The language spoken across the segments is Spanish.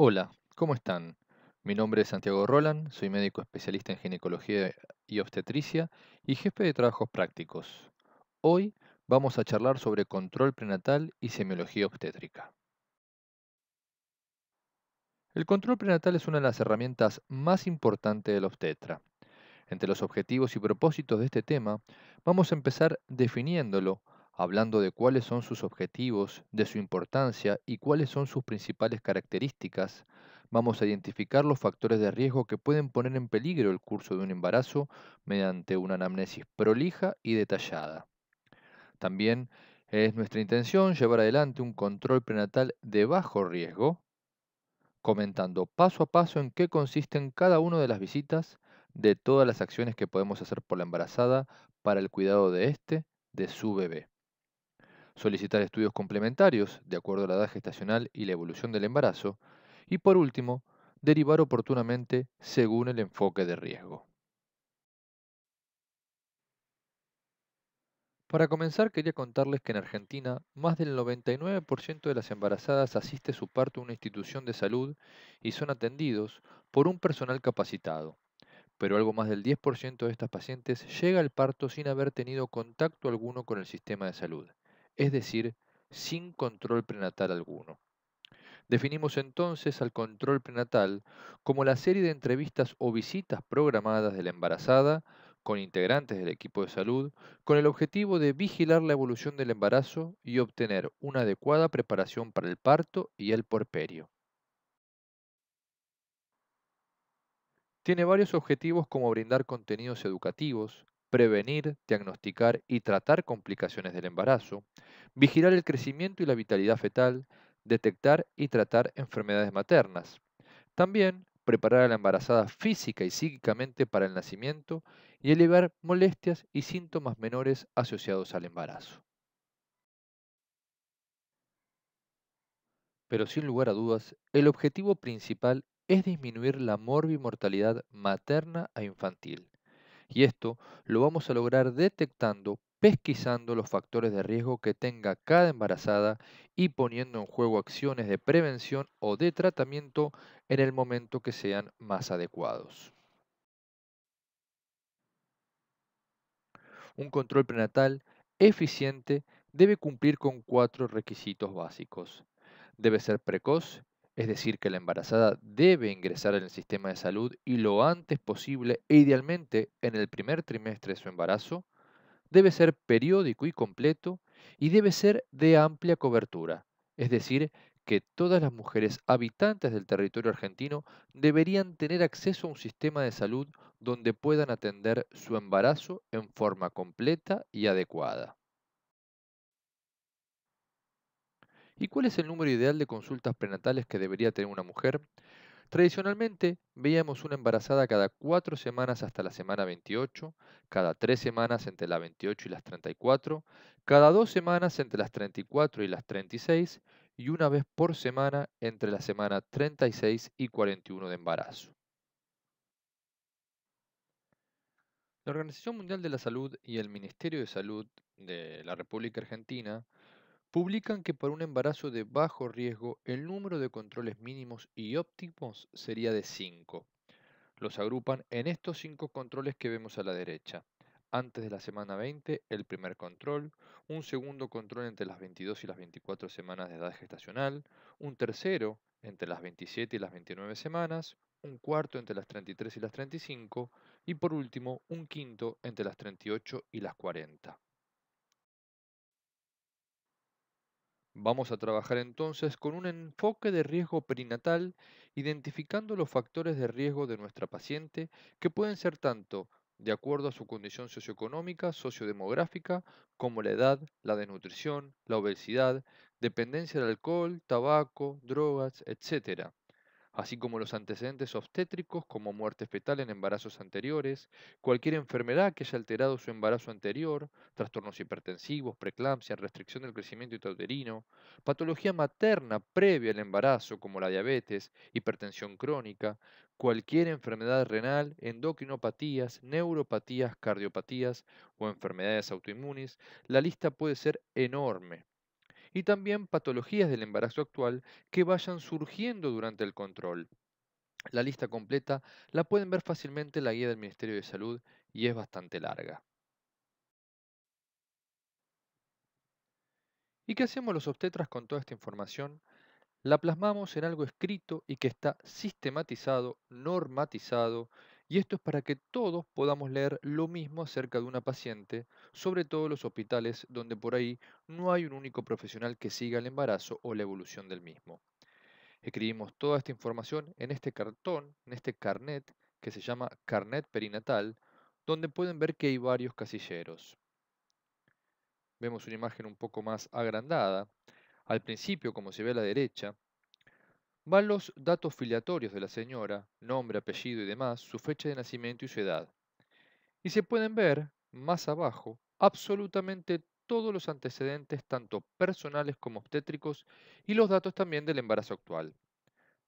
Hola, ¿cómo están? Mi nombre es Santiago Roland, soy médico especialista en ginecología y obstetricia y jefe de trabajos prácticos. Hoy vamos a charlar sobre control prenatal y semiología obstétrica. El control prenatal es una de las herramientas más importantes del obstetra. Entre los objetivos y propósitos de este tema, vamos a empezar definiéndolo, hablando de cuáles son sus objetivos, de su importancia y cuáles son sus principales características. Vamos a identificar los factores de riesgo que pueden poner en peligro el curso de un embarazo mediante una anamnesis prolija y detallada. También es nuestra intención llevar adelante un control prenatal de bajo riesgo, comentando paso a paso en qué consisten cada una de las visitas, de todas las acciones que podemos hacer por la embarazada para el cuidado de de su bebé. Solicitar estudios complementarios de acuerdo a la edad gestacional y la evolución del embarazo. Y por último, derivar oportunamente según el enfoque de riesgo. Para comenzar, quería contarles que en Argentina, más del 99% de las embarazadas asiste su parto a una institución de salud y son atendidos por un personal capacitado. Pero algo más del 10% de estas pacientes llega al parto sin haber tenido contacto alguno con el sistema de salud, es decir, sin control prenatal alguno. Definimos entonces al control prenatal como la serie de entrevistas o visitas programadas de la embarazada con integrantes del equipo de salud con el objetivo de vigilar la evolución del embarazo y obtener una adecuada preparación para el parto y el puerperio. Tiene varios objetivos como brindar contenidos educativos, prevenir, diagnosticar y tratar complicaciones del embarazo, vigilar el crecimiento y la vitalidad fetal, detectar y tratar enfermedades maternas. También preparar a la embarazada física y psíquicamente para el nacimiento y elevar molestias y síntomas menores asociados al embarazo. Pero sin lugar a dudas, el objetivo principal es disminuir la morbimortalidad materna e infantil. Y esto lo vamos a lograr detectando, pesquisando los factores de riesgo que tenga cada embarazada y poniendo en juego acciones de prevención o de tratamiento en el momento que sean más adecuados. Un control prenatal eficiente debe cumplir con cuatro requisitos básicos. Debe ser precoz, es decir, que la embarazada debe ingresar en el sistema de salud y lo antes posible e idealmente en el primer trimestre de su embarazo. Debe ser periódico y completo y debe ser de amplia cobertura, es decir, que todas las mujeres habitantes del territorio argentino deberían tener acceso a un sistema de salud donde puedan atender su embarazo en forma completa y adecuada. ¿Y cuál es el número ideal de consultas prenatales que debería tener una mujer? Tradicionalmente, veíamos una embarazada cada 4 semanas hasta la semana 28, cada 3 semanas entre las 28 y las 34, cada 2 semanas entre las 34 y las 36 y una vez por semana entre la semana 36 y 41 de embarazo. La Organización Mundial de la Salud y el Ministerio de Salud de la República Argentina publican que para un embarazo de bajo riesgo el número de controles mínimos y óptimos sería de 5. Los agrupan en estos 5 controles que vemos a la derecha. Antes de la semana 20, el primer control, un segundo control entre las 22 y las 24 semanas de edad gestacional, un tercero entre las 27 y las 29 semanas, un cuarto entre las 33 y las 35 y por último un quinto entre las 38 y las 40. Vamos a trabajar entonces con un enfoque de riesgo perinatal, identificando los factores de riesgo de nuestra paciente, que pueden ser tanto de acuerdo a su condición socioeconómica, sociodemográfica, como la edad, la desnutrición, la obesidad, dependencia del alcohol, tabaco, drogas, etcétera, así como los antecedentes obstétricos como muerte fetal en embarazos anteriores, cualquier enfermedad que haya alterado su embarazo anterior, trastornos hipertensivos, preeclampsia, restricción del crecimiento intrauterino, patología materna previa al embarazo como la diabetes, hipertensión crónica, cualquier enfermedad renal, endocrinopatías, neuropatías, cardiopatías o enfermedades autoinmunes, la lista puede ser enorme. y también patologías del embarazo actual que vayan surgiendo durante el control. La lista completa la pueden ver fácilmente en la guía del Ministerio de Salud y es bastante larga. ¿Y qué hacemos los obstetras con toda esta información? La plasmamos en algo escrito y que está sistematizado, normatizado, y esto es para que todos podamos leer lo mismo acerca de una paciente, sobre todo en los hospitales donde por ahí no hay un único profesional que siga el embarazo o la evolución del mismo. Escribimos toda esta información en este cartón, en este carnet, que se llama carnet perinatal, donde pueden ver que hay varios casilleros. Vemos una imagen un poco más agrandada. Al principio, como se ve a la derecha, van los datos filiatorios de la señora, nombre, apellido y demás, su fecha de nacimiento y su edad. Y se pueden ver, más abajo, absolutamente todos los antecedentes, tanto personales como obstétricos, y los datos también del embarazo actual.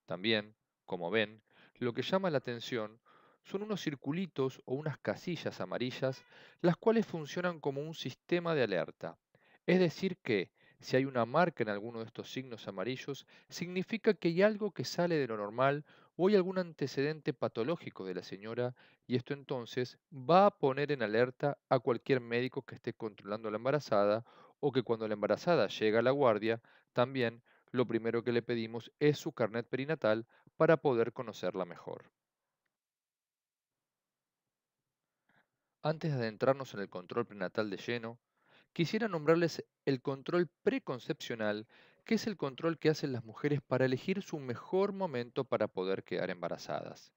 También, como ven, lo que llama la atención son unos circulitos o unas casillas amarillas, las cuales funcionan como un sistema de alerta. Es decir, que si hay una marca en alguno de estos signos amarillos, significa que hay algo que sale de lo normal o hay algún antecedente patológico de la señora y esto entonces va a poner en alerta a cualquier médico que esté controlando a la embarazada o que cuando la embarazada llega a la guardia, también lo primero que le pedimos es su carnet perinatal para poder conocerla mejor. Antes de adentrarnos en el control prenatal de lleno, quisiera nombrarles el control preconcepcional, que es el control que hacen las mujeres para elegir su mejor momento para poder quedar embarazadas.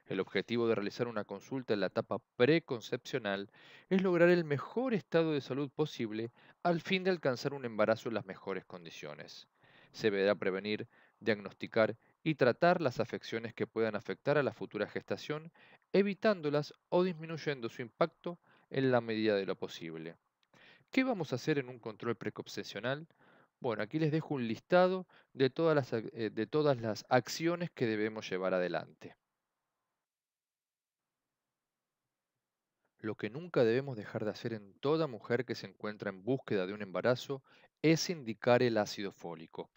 El objetivo de realizar una consulta en la etapa preconcepcional es lograr el mejor estado de salud posible al fin de alcanzar un embarazo en las mejores condiciones. Se deberá prevenir, diagnosticar y tratar las afecciones que puedan afectar a la futura gestación, evitándolas o disminuyendo su impacto en la medida de lo posible. ¿Qué vamos a hacer en un control preconcepcional? Bueno, aquí les dejo un listado de todas las acciones que debemos llevar adelante. Lo que nunca debemos dejar de hacer en toda mujer que se encuentra en búsqueda de un embarazo es indicar el ácido fólico.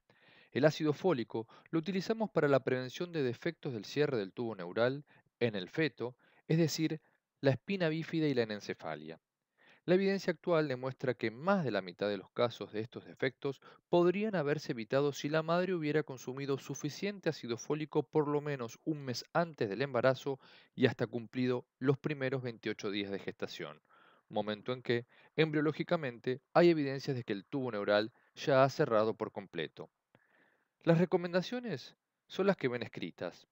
El ácido fólico lo utilizamos para la prevención de defectos del cierre del tubo neural en el feto, es decir, la espina bífida y la anencefalia. La evidencia actual demuestra que más de la mitad de los casos de estos defectos podrían haberse evitado si la madre hubiera consumido suficiente ácido fólico por lo menos un mes antes del embarazo y hasta cumplido los primeros 28 días de gestación, momento en que, embriológicamente, hay evidencias de que el tubo neural ya ha cerrado por completo. Las recomendaciones son las que ven escritas.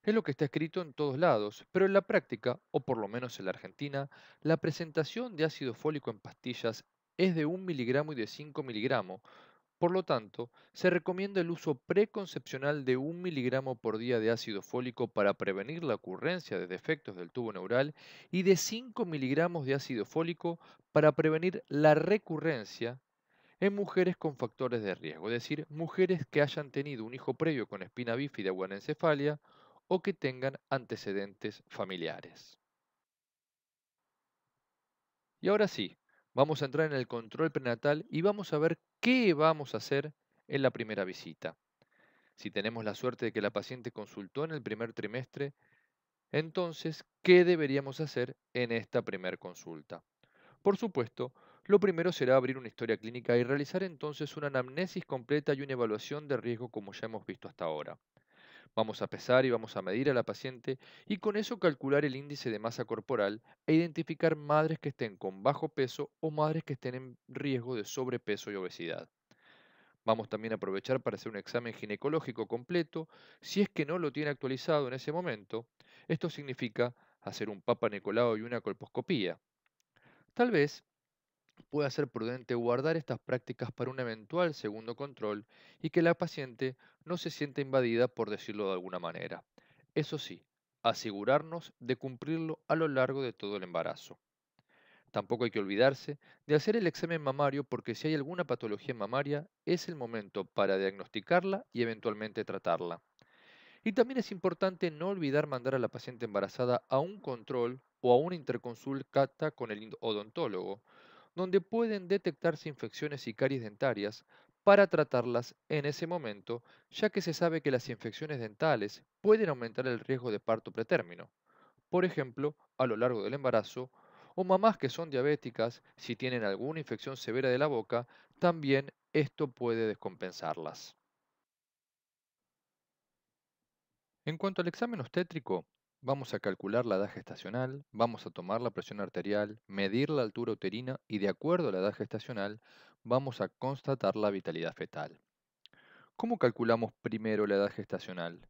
Es lo que está escrito en todos lados, pero en la práctica, o por lo menos en la Argentina, la presentación de ácido fólico en pastillas es de 1 miligramo y de 5 miligramos. Por lo tanto, se recomienda el uso preconcepcional de 1 miligramo por día de ácido fólico para prevenir la ocurrencia de defectos del tubo neural y de 5 miligramos de ácido fólico para prevenir la recurrencia en mujeres con factores de riesgo, es decir, mujeres que hayan tenido un hijo previo con espina bífida o anencefalia o que tengan antecedentes familiares. Y ahora sí, vamos a entrar en el control prenatal y vamos a ver qué vamos a hacer en la primera visita. Si tenemos la suerte de que la paciente consultó en el primer trimestre, entonces, ¿qué deberíamos hacer en esta primera consulta? Por supuesto, lo primero será abrir una historia clínica y realizar entonces una anamnesis completa y una evaluación de riesgo como ya hemos visto hasta ahora. Vamos a pesar y vamos a medir a la paciente y con eso calcular el índice de masa corporal e identificar madres que estén con bajo peso o madres que estén en riesgo de sobrepeso y obesidad. Vamos también a aprovechar para hacer un examen ginecológico completo si es que no lo tiene actualizado en ese momento. Esto significa hacer un Papa Nicolau y una colposcopía. Tal vez puede ser prudente guardar estas prácticas para un eventual segundo control y que la paciente no se sienta invadida por decirlo de alguna manera. Eso sí, asegurarnos de cumplirlo a lo largo de todo el embarazo. Tampoco hay que olvidarse de hacer el examen mamario porque si hay alguna patología mamaria es el momento para diagnosticarla y eventualmente tratarla. Y también es importante no olvidar mandar a la paciente embarazada a un control o a una interconsulta con el odontólogo, donde pueden detectarse infecciones y caries dentarias para tratarlas en ese momento, ya que se sabe que las infecciones dentales pueden aumentar el riesgo de parto pretérmino. Por ejemplo, a lo largo del embarazo, o mamás que son diabéticas, si tienen alguna infección severa de la boca, también esto puede descompensarlas. En cuanto al examen obstétrico, vamos a calcular la edad gestacional, vamos a tomar la presión arterial, medir la altura uterina y de acuerdo a la edad gestacional, vamos a constatar la vitalidad fetal. ¿Cómo calculamos primero la edad gestacional?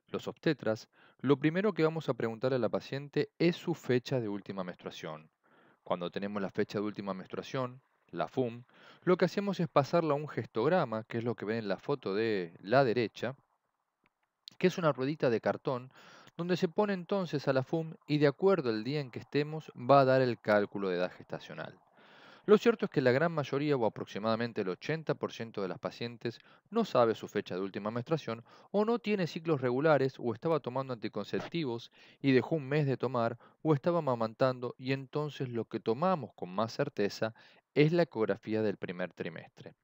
Los obstetras, lo primero que vamos a preguntar a la paciente es su fecha de última menstruación. Cuando tenemos la fecha de última menstruación, la FUM, lo que hacemos es pasarla a un gestograma, que es lo que ven en la foto de la derecha, que es una ruedita de cartón, donde se pone entonces a la FUM y de acuerdo al día en que estemos va a dar el cálculo de edad gestacional. Lo cierto es que la gran mayoría o aproximadamente el 80% de las pacientes no sabe su fecha de última menstruación o no tiene ciclos regulares o estaba tomando anticonceptivos y dejó un mes de tomar o estaba amamantando y entonces lo que tomamos con más certeza es la ecografía del primer trimestre.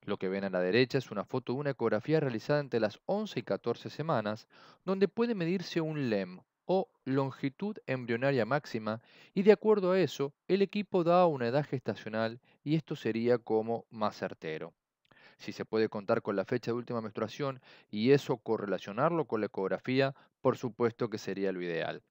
Lo que ven a la derecha es una foto de una ecografía realizada entre las 11 y 14 semanas, donde puede medirse un LEM o longitud embrionaria máxima, y de acuerdo a eso, el equipo da una edad gestacional y esto sería como más certero. Si se puede contar con la fecha de última menstruación y eso correlacionarlo con la ecografía, por supuesto que sería lo ideal.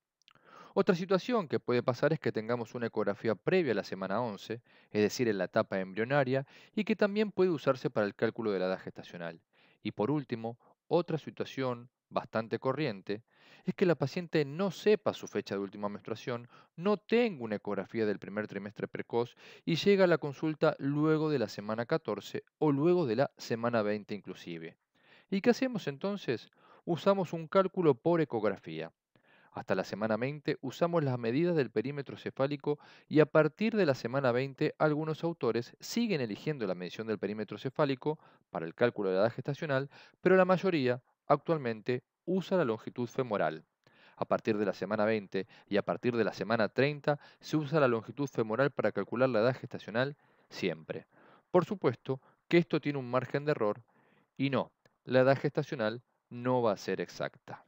Otra situación que puede pasar es que tengamos una ecografía previa a la semana 11, es decir, en la etapa embrionaria, y que también puede usarse para el cálculo de la edad gestacional. Y por último, otra situación bastante corriente es que la paciente no sepa su fecha de última menstruación, no tenga una ecografía del primer trimestre precoz y llega a la consulta luego de la semana 14 o luego de la semana 20 inclusive. ¿Y qué hacemos entonces? Usamos un cálculo por ecografía. Hasta la semana 20 usamos las medidas del perímetro cefálico y a partir de la semana 20 algunos autores siguen eligiendo la medición del perímetro cefálico para el cálculo de la edad gestacional, pero la mayoría actualmente usa la longitud femoral. A partir de la semana 20 y a partir de la semana 30 se usa la longitud femoral para calcular la edad gestacional siempre. Por supuesto que esto tiene un margen de error y no, la edad gestacional no va a ser exacta.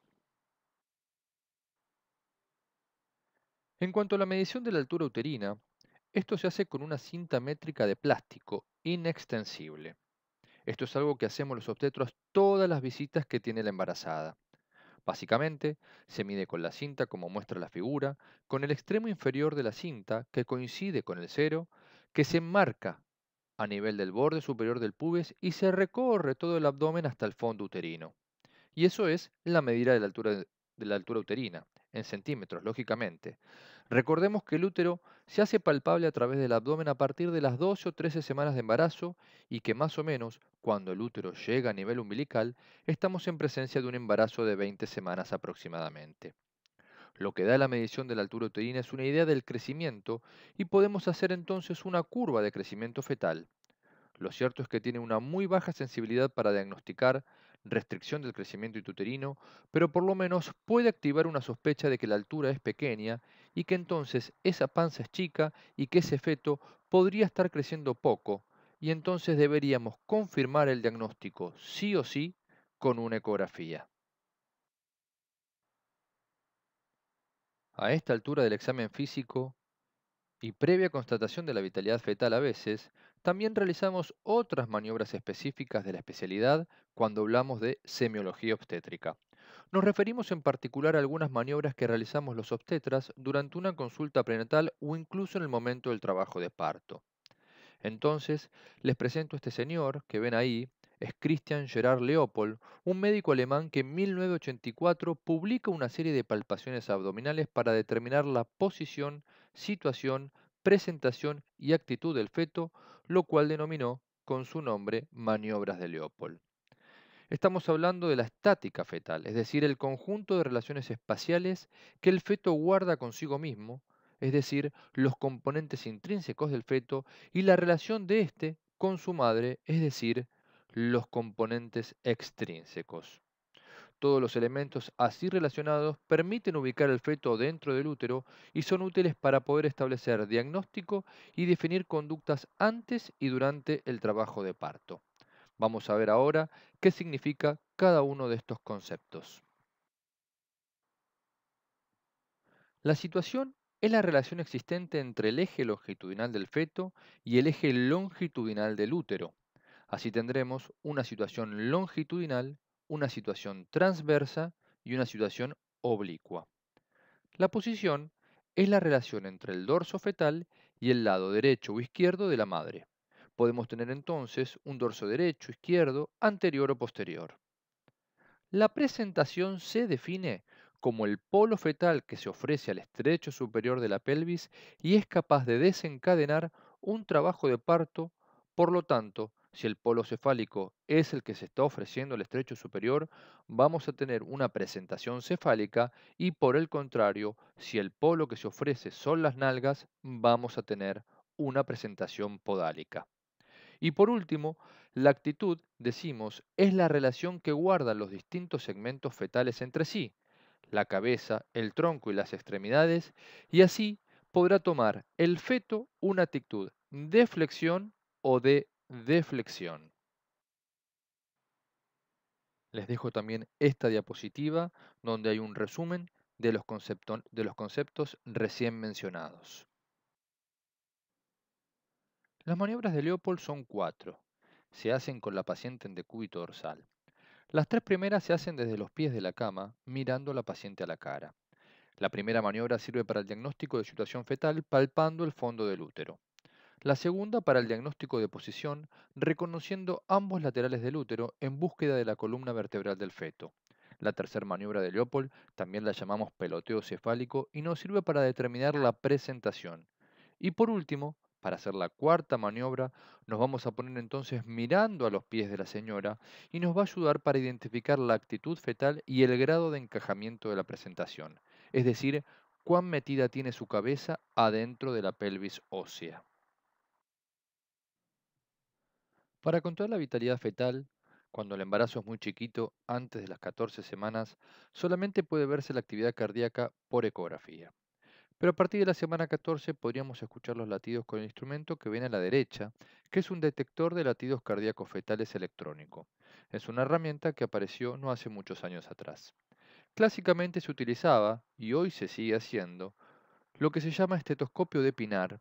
En cuanto a la medición de la altura uterina, esto se hace con una cinta métrica de plástico inextensible. Esto es algo que hacemos los obstetros todas las visitas que tiene la embarazada. Básicamente, se mide con la cinta como muestra la figura, con el extremo inferior de la cinta, que coincide con el cero, que se enmarca a nivel del borde superior del pubis y se recorre todo el abdomen hasta el fondo uterino. Y eso es la medida de la altura uterina, en centímetros, lógicamente. Recordemos que el útero se hace palpable a través del abdomen a partir de las 12 o 13 semanas de embarazo y que más o menos, cuando el útero llega a nivel umbilical, estamos en presencia de un embarazo de 20 semanas aproximadamente. Lo que da la medición de la altura uterina es una idea del crecimiento y podemos hacer entonces una curva de crecimiento fetal. Lo cierto es que tiene una muy baja sensibilidad para diagnosticar restricción del crecimiento intrauterino, pero por lo menos puede activar una sospecha de que la altura es pequeña y que entonces esa panza es chica y que ese feto podría estar creciendo poco, y entonces deberíamos confirmar el diagnóstico sí o sí con una ecografía. A esta altura del examen físico, y previa constatación de la vitalidad fetal a veces, también realizamos otras maniobras específicas de la especialidad cuando hablamos de semiología obstétrica. Nos referimos en particular a algunas maniobras que realizamos los obstetras durante una consulta prenatal o incluso en el momento del trabajo de parto. Entonces, les presento a este señor que ven ahí, es Christian Gerard Leopold, un médico alemán que en 1984 publica una serie de palpaciones abdominales para determinar la posición, situación, presentación y actitud del feto, lo cual denominó con su nombre maniobras de Leopold. Estamos hablando de la estática fetal, es decir, el conjunto de relaciones espaciales que el feto guarda consigo mismo, es decir, los componentes intrínsecos del feto y la relación de éste con su madre, es decir, los componentes extrínsecos. Todos los elementos así relacionados permiten ubicar el feto dentro del útero y son útiles para poder establecer diagnóstico y definir conductas antes y durante el trabajo de parto. Vamos a ver ahora qué significa cada uno de estos conceptos. La situación es la relación existente entre el eje longitudinal del feto y el eje longitudinal del útero. Así tendremos una situación longitudinal, una situación transversa y una situación oblicua. La posición es la relación entre el dorso fetal y el lado derecho o izquierdo de la madre. Podemos tener entonces un dorso derecho, izquierdo, anterior o posterior. La presentación se define como el polo fetal que se ofrece al estrecho superior de la pelvis y es capaz de desencadenar un trabajo de parto. Por lo tanto, si el polo cefálico es el que se está ofreciendo al estrecho superior, vamos a tener una presentación cefálica y por el contrario, si el polo que se ofrece son las nalgas, vamos a tener una presentación podálica. Y por último, la actitud, decimos, es la relación que guardan los distintos segmentos fetales entre sí, la cabeza, el tronco y las extremidades, y así podrá tomar el feto una actitud de flexión o de deflexión. Les dejo también esta diapositiva donde hay un resumen de los conceptos recién mencionados. Las maniobras de Leopold son cuatro. Se hacen con la paciente en decúbito dorsal. Las tres primeras se hacen desde los pies de la cama, mirando a la paciente a la cara. La primera maniobra sirve para el diagnóstico de situación fetal palpando el fondo del útero. La segunda para el diagnóstico de posición, reconociendo ambos laterales del útero en búsqueda de la columna vertebral del feto. La tercera maniobra de Leopold también la llamamos peloteo cefálico y nos sirve para determinar la presentación. Y por último, para hacer la cuarta maniobra, nos vamos a poner entonces mirando a los pies de la señora y nos va a ayudar para identificar la actitud fetal y el grado de encajamiento de la presentación, es decir, cuán metida tiene su cabeza adentro de la pelvis ósea. Para controlar la vitalidad fetal, cuando el embarazo es muy chiquito, antes de las 14 semanas, solamente puede verse la actividad cardíaca por ecografía. Pero a partir de la semana 14 podríamos escuchar los latidos con el instrumento que viene a la derecha, que es un detector de latidos cardíacos fetales electrónico. Es una herramienta que apareció no hace muchos años atrás. Clásicamente se utilizaba, y hoy se sigue haciendo, lo que se llama estetoscopio de Pinar,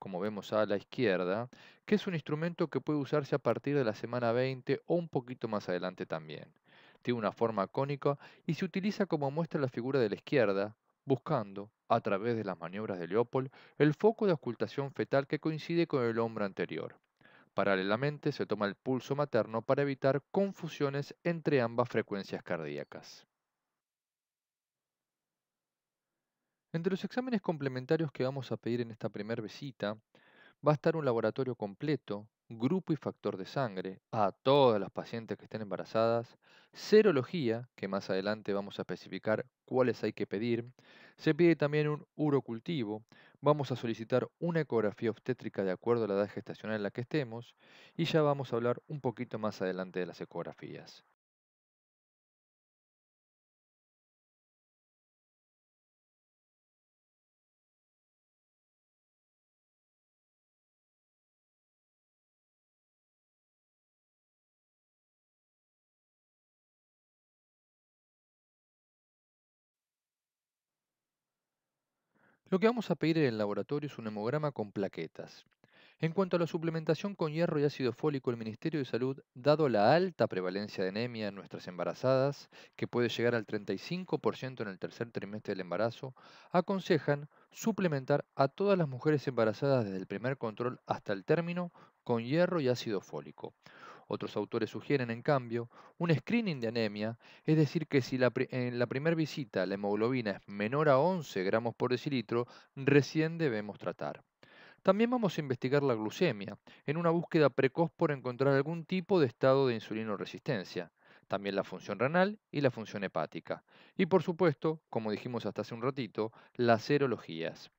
como vemos a la izquierda, que es un instrumento que puede usarse a partir de la semana 20 o un poquito más adelante también. Tiene una forma cónica y se utiliza como muestra la figura de la izquierda, buscando, a través de las maniobras de Leopold, el foco de ocultación fetal que coincide con el hombro anterior. Paralelamente se toma el pulso materno para evitar confusiones entre ambas frecuencias cardíacas. Entre los exámenes complementarios que vamos a pedir en esta primera visita, va a estar un laboratorio completo, grupo y factor de sangre a todas las pacientes que estén embarazadas, serología, que más adelante vamos a especificar cuáles hay que pedir, se pide también un urocultivo, vamos a solicitar una ecografía obstétrica de acuerdo a la edad gestacional en la que estemos y ya vamos a hablar un poquito más adelante de las ecografías. Lo que vamos a pedir en el laboratorio es un hemograma con plaquetas. En cuanto a la suplementación con hierro y ácido fólico, el Ministerio de Salud, dado la alta prevalencia de anemia en nuestras embarazadas, que puede llegar al 35% en el tercer trimestre del embarazo, aconsejan suplementar a todas las mujeres embarazadas desde el primer control hasta el término con hierro y ácido fólico. Otros autores sugieren, en cambio, un screening de anemia, es decir, que si en la primera visita la hemoglobina es menor a 11 gramos por decilitro, recién debemos tratar. También vamos a investigar la glucemia, en una búsqueda precoz por encontrar algún tipo de estado de insulinoresistencia, también la función renal y la función hepática. Y por supuesto, como dijimos hasta hace un ratito, las serologías.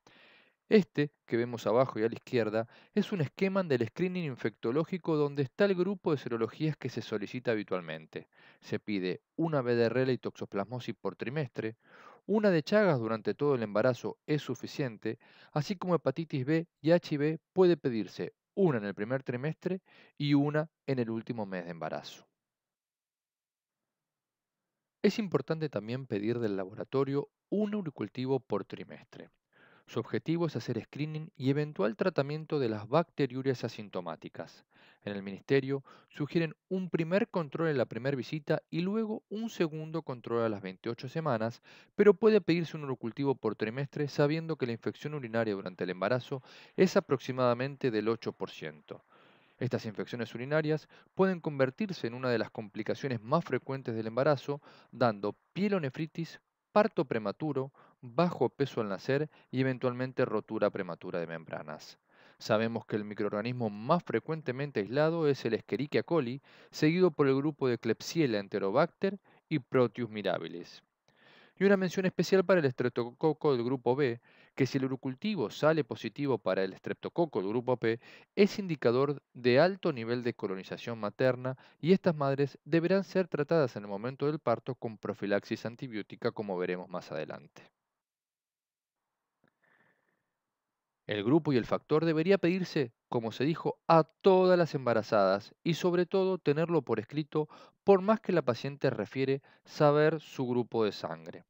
Este, que vemos abajo y a la izquierda, es un esquema del screening infectológico donde está el grupo de serologías que se solicita habitualmente. Se pide una BDRL y toxoplasmosis por trimestre, una de Chagas durante todo el embarazo es suficiente, así como hepatitis B y HIV puede pedirse una en el primer trimestre y una en el último mes de embarazo. Es importante también pedir del laboratorio un uricultivo por trimestre. Su objetivo es hacer screening y eventual tratamiento de las bacteriurias asintomáticas. En el ministerio sugieren un primer control en la primera visita y luego un segundo control a las 28 semanas, pero puede pedirse un urocultivo por trimestre sabiendo que la infección urinaria durante el embarazo es aproximadamente del 8%. Estas infecciones urinarias pueden convertirse en una de las complicaciones más frecuentes del embarazo, dando pielonefritis, parto prematuro, bajo peso al nacer y eventualmente rotura prematura de membranas. Sabemos que el microorganismo más frecuentemente aislado es el Escherichia coli, seguido por el grupo de Klebsiella enterobacter y Proteus mirabilis. Y una mención especial para el estreptococo del grupo B, que si el urocultivo sale positivo para el estreptococo del grupo B, es indicador de alto nivel de colonización materna y estas madres deberán ser tratadas en el momento del parto con profilaxis antibiótica, como veremos más adelante. El grupo y el factor debería pedirse, como se dijo, a todas las embarazadas y sobre todo tenerlo por escrito por más que la paciente refiere saber su grupo de sangre.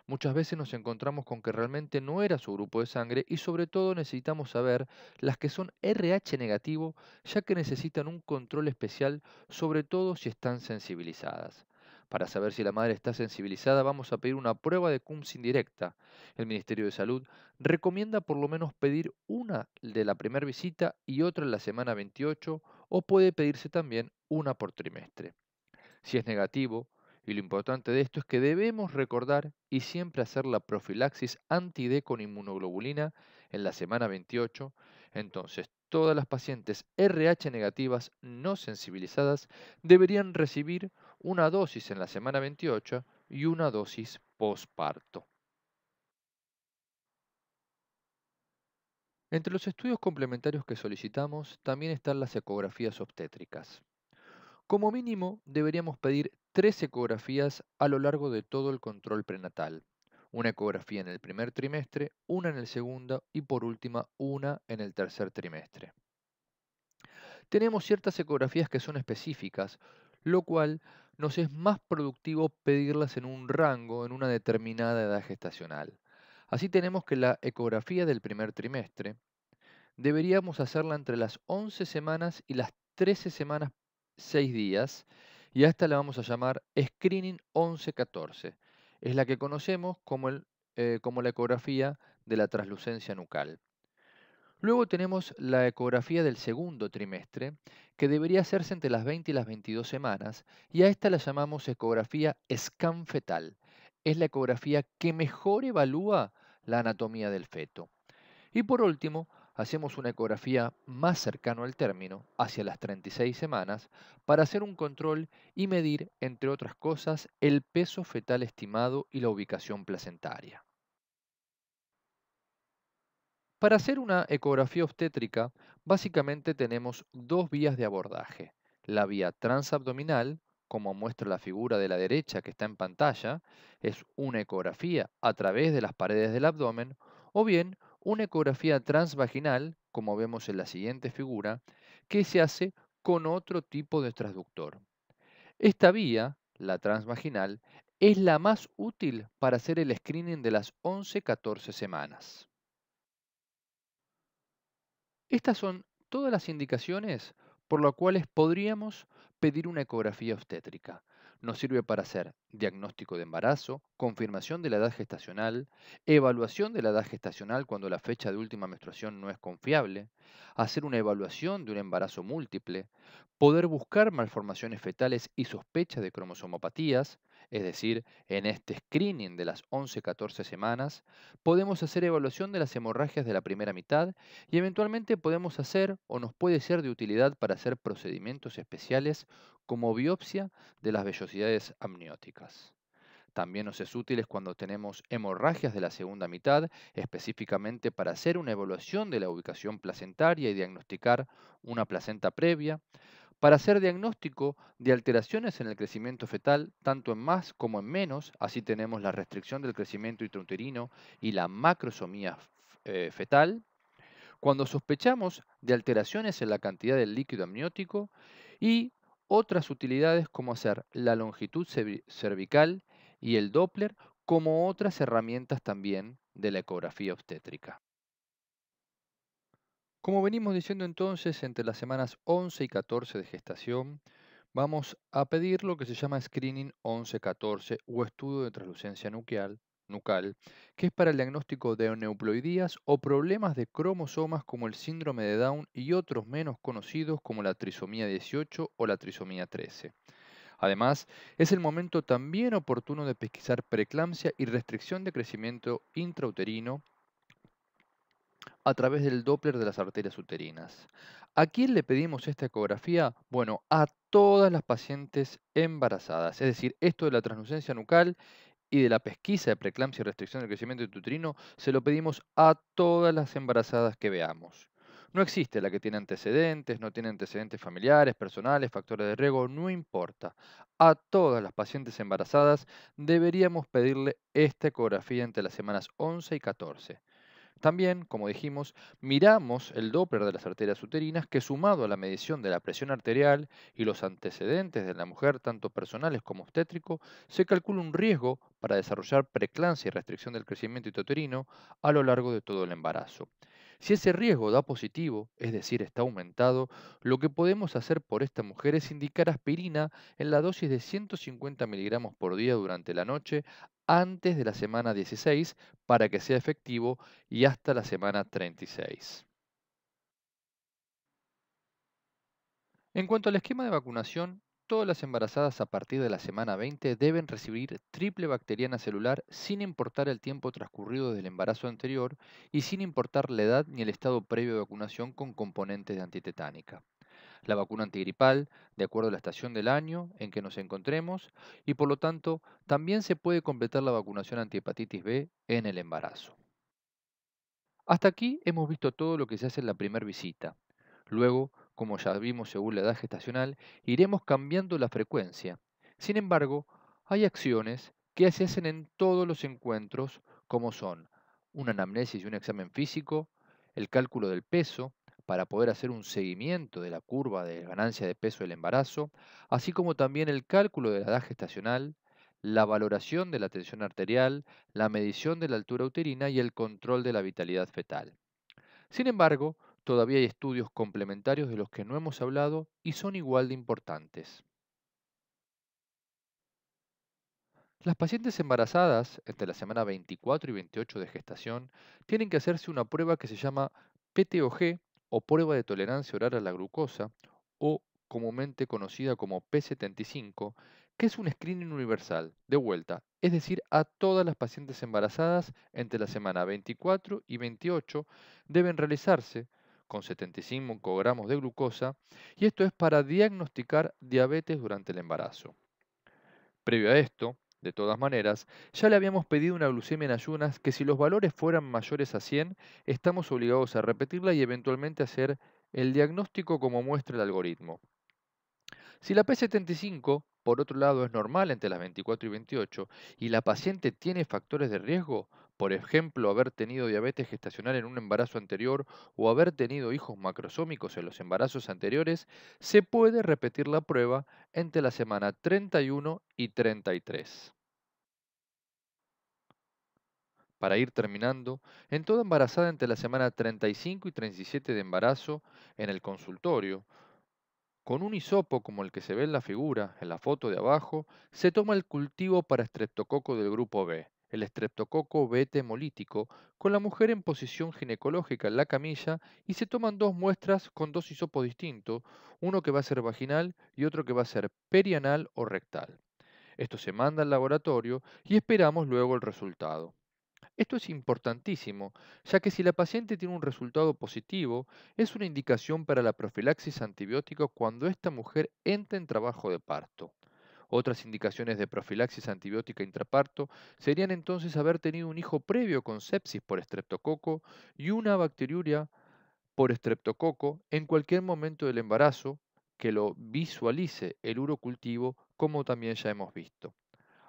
Muchas veces nos encontramos con que realmente no era su grupo de sangre y sobre todo necesitamos saber las que son RH negativo, ya que necesitan un control especial, sobre todo si están sensibilizadas. Para saber si la madre está sensibilizada, vamos a pedir una prueba de CUMS indirecta. El Ministerio de Salud recomienda por lo menos pedir una de la primera visita y otra en la semana 28, o puede pedirse también una por trimestre. Si es negativo, y lo importante de esto es que debemos recordar y siempre hacer la profilaxis anti-D con inmunoglobulina en la semana 28, entonces todas las pacientes RH negativas no sensibilizadas deberían recibir una dosis en la semana 28 y una dosis postparto. Entre los estudios complementarios que solicitamos también están las ecografías obstétricas. Como mínimo, deberíamos pedir 3 ecografías a lo largo de todo el control prenatal. Una ecografía en el primer trimestre, una en el segundo y por última una en el tercer trimestre. Tenemos ciertas ecografías que son específicas, lo cual nos es más productivo pedirlas en un rango, en una determinada edad gestacional. Así tenemos que la ecografía del primer trimestre deberíamos hacerla entre las 11 semanas y las 13 semanas 6 días, y a esta la vamos a llamar Screening 11-14. Es la que conocemos como la ecografía de la translucencia nucal. Luego tenemos la ecografía del segundo trimestre, que debería hacerse entre las 20 y las 22 semanas, y a esta la llamamos ecografía scan fetal. Es la ecografía que mejor evalúa la anatomía del feto. Y por último, hacemos una ecografía más cercano al término, hacia las 36 semanas, para hacer un control y medir, entre otras cosas, el peso fetal estimado y la ubicación placentaria. Para hacer una ecografía obstétrica, básicamente tenemos dos vías de abordaje. La vía transabdominal, como muestra la figura de la derecha que está en pantalla, es una ecografía a través de las paredes del abdomen, o bien una ecografía transvaginal, como vemos en la siguiente figura, que se hace con otro tipo de transductor. Esta vía, la transvaginal, es la más útil para hacer el screening de las 11-14 semanas. Estas son todas las indicaciones por las cuales podríamos pedir una ecografía obstétrica. Nos sirve para hacer diagnóstico de embarazo, confirmación de la edad gestacional, evaluación de la edad gestacional cuando la fecha de última menstruación no es confiable, hacer una evaluación de un embarazo múltiple, poder buscar malformaciones fetales y sospecha de cromosomopatías, es decir, en este screening de las 11-14 semanas, podemos hacer evaluación de las hemorragias de la primera mitad y eventualmente podemos hacer o nos puede ser de utilidad para hacer procedimientos especiales como biopsia de las vellosidades amnióticas. También nos es útil cuando tenemos hemorragias de la segunda mitad, específicamente para hacer una evaluación de la ubicación placentaria y diagnosticar una placenta previa, para hacer diagnóstico de alteraciones en el crecimiento fetal, tanto en más como en menos, así tenemos la restricción del crecimiento intrauterino y la macrosomía fetal, cuando sospechamos de alteraciones en la cantidad del líquido amniótico y otras utilidades como hacer la longitud cervical y el Doppler como otras herramientas también de la ecografía obstétrica. Como venimos diciendo entonces, entre las semanas 11 y 14 de gestación, vamos a pedir lo que se llama Screening 11-14 o estudio de translucencia nucal, que es para el diagnóstico de neuploidías o problemas de cromosomas como el síndrome de Down y otros menos conocidos como la trisomía 18 o la trisomía 13. Además, es el momento también oportuno de pesquisar preeclampsia y restricción de crecimiento intrauterino a través del Doppler de las arterias uterinas. ¿A quién le pedimos esta ecografía? Bueno, a todas las pacientes embarazadas. Es decir, esto de la translucencia nucal y de la pesquisa de preeclampsia y restricción del crecimiento intrauterino se lo pedimos a todas las embarazadas que veamos. No existe la que tiene antecedentes, no tiene antecedentes familiares, personales, factores de riesgo, no importa. A todas las pacientes embarazadas deberíamos pedirle esta ecografía entre las semanas 11 y 14. También, como dijimos, miramos el Doppler de las arterias uterinas que sumado a la medición de la presión arterial y los antecedentes de la mujer, tanto personales como obstétrico, se calcula un riesgo para desarrollar preeclampsia y restricción del crecimiento intrauterino a lo largo de todo el embarazo. Si ese riesgo da positivo, es decir, está aumentado, lo que podemos hacer por esta mujer es indicar aspirina en la dosis de 150 miligramos por día durante la noche antes de la semana 16 para que sea efectivo y hasta la semana 36. En cuanto al esquema de vacunación, todas las embarazadas a partir de la semana 20 deben recibir triple bacteriana celular sin importar el tiempo transcurrido del embarazo anterior y sin importar la edad ni el estado previo de vacunación con componentes de antitetánica. La vacuna antigripal, de acuerdo a la estación del año en que nos encontremos, y por lo tanto también se puede completar la vacunación antihepatitis B en el embarazo. Hasta aquí hemos visto todo lo que se hace en la primera visita. Luego, como ya vimos según la edad gestacional, iremos cambiando la frecuencia. Sin embargo, hay acciones que se hacen en todos los encuentros, como son una anamnesis y un examen físico, el cálculo del peso, para poder hacer un seguimiento de la curva de ganancia de peso del embarazo, así como también el cálculo de la edad gestacional, la valoración de la tensión arterial, la medición de la altura uterina y el control de la vitalidad fetal. Sin embargo, todavía hay estudios complementarios de los que no hemos hablado y son igual de importantes. Las pacientes embarazadas entre la semana 24 y 28 de gestación tienen que hacerse una prueba que se llama PTOG o prueba de tolerancia oral a la glucosa o comúnmente conocida como P75, que es un screening universal, de vuelta, es decir, a todas las pacientes embarazadas entre la semana 24 y 28 deben realizarse con 75 gramos de glucosa y esto es para diagnosticar diabetes durante el embarazo. Previo a esto, de todas maneras, ya le habíamos pedido una glucemia en ayunas que si los valores fueran mayores a 100, estamos obligados a repetirla y eventualmente hacer el diagnóstico como muestra el algoritmo. Si la P75, por otro lado, es normal entre las 24 y 28 y la paciente tiene factores de riesgo, por ejemplo, haber tenido diabetes gestacional en un embarazo anterior o haber tenido hijos macrosómicos en los embarazos anteriores, se puede repetir la prueba entre la semana 31 y 33. Para ir terminando, en toda embarazada entre la semana 35 y 37 de embarazo, en el consultorio, con un hisopo como el que se ve en la figura, en la foto de abajo, se toma el cultivo para estreptococo del grupo B, el estreptococo beta hemolítico, con la mujer en posición ginecológica en la camilla y se toman dos muestras con dos hisopos distintos, uno que va a ser vaginal y otro que va a ser perianal o rectal. Esto se manda al laboratorio y esperamos luego el resultado. Esto es importantísimo, ya que si la paciente tiene un resultado positivo, es una indicación para la profilaxis antibiótica cuando esta mujer entra en trabajo de parto. Otras indicaciones de profilaxis antibiótica intraparto serían entonces haber tenido un hijo previo con sepsis por estreptococo y una bacteriuria por estreptococo en cualquier momento del embarazo que lo visualice el urocultivo, como también ya hemos visto.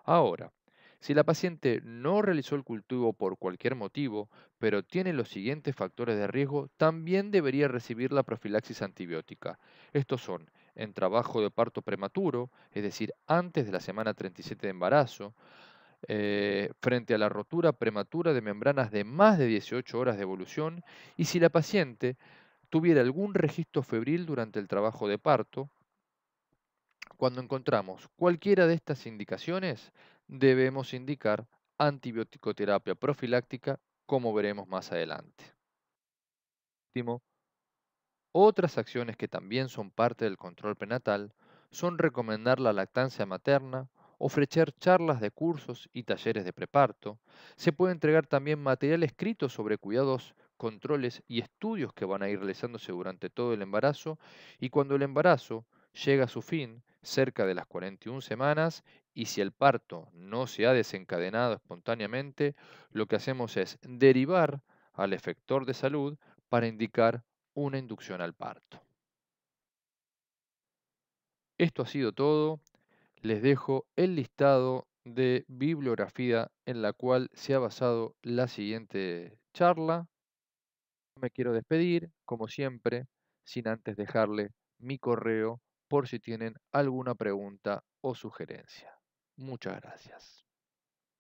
Ahora, si la paciente no realizó el cultivo por cualquier motivo, pero tiene los siguientes factores de riesgo, también debería recibir la profilaxis antibiótica. Estos son en trabajo de parto prematuro, es decir, antes de la semana 37 de embarazo, frente a la rotura prematura de membranas de más de 18 horas de evolución, y si la paciente tuviera algún registro febril durante el trabajo de parto. Cuando encontramos cualquiera de estas indicaciones, debemos indicar antibiótico-terapia profiláctica, como veremos más adelante. Último, otras acciones que también son parte del control prenatal son recomendar la lactancia materna, ofrecer charlas de cursos y talleres de preparto. Se puede entregar también material escrito sobre cuidados, controles y estudios que van a ir realizándose durante todo el embarazo, y cuando el embarazo llega a su fin, cerca de las 41 semanas, y si el parto no se ha desencadenado espontáneamente, lo que hacemos es derivar al efector de salud para indicar una inducción al parto. Esto ha sido todo. Les dejo el listado de bibliografía en la cual se ha basado la siguiente charla. Me quiero despedir, como siempre, sin antes dejarle mi correo por si tienen alguna pregunta o sugerencia. Muchas gracias.